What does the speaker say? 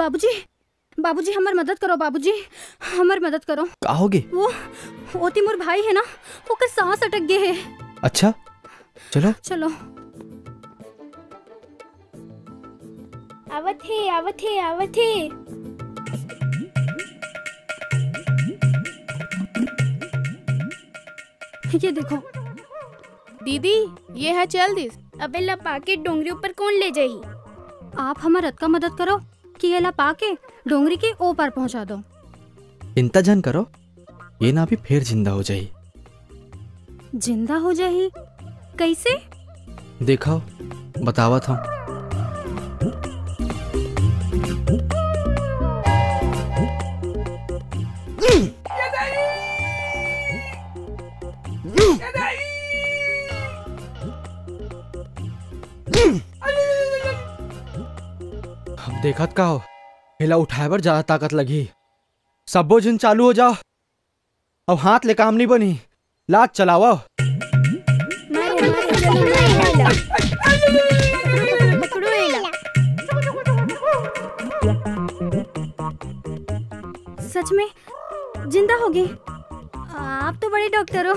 बाबूजी, बाबूजी हमार मदद करो, बाबूजी हमार मदद करो। का होगे? वो तिमोर भाई है ना, ओकर सांस अटक गए है। अच्छा चलो चलो। आवत है आवत है आवत है। ये देखो दीदी, ये है चल दिस। अबे लपा के डोंगरी ऊपर कौन ले जाई? आप हमार रत का मदद करो कि ये लपा के डोंगरी के ओ पार पहुंचा दो। चिंता जन करो, ये ना भी फिर जिंदा हो जाई। जिंदा हो जाही कैसे? देखो बतावत हूँ। अब देखत का हो, हिला उठाए बर ज्यादा ताकत लगी। सबो जिन चालू हो जाओ। अब हाथ ले काम नहीं बनी, लात चलाओ। मारो मारो चलो मारो। पकड़ो एला। सच में जिंदा हो गए? आप तो बड़े डॉक्टर हो।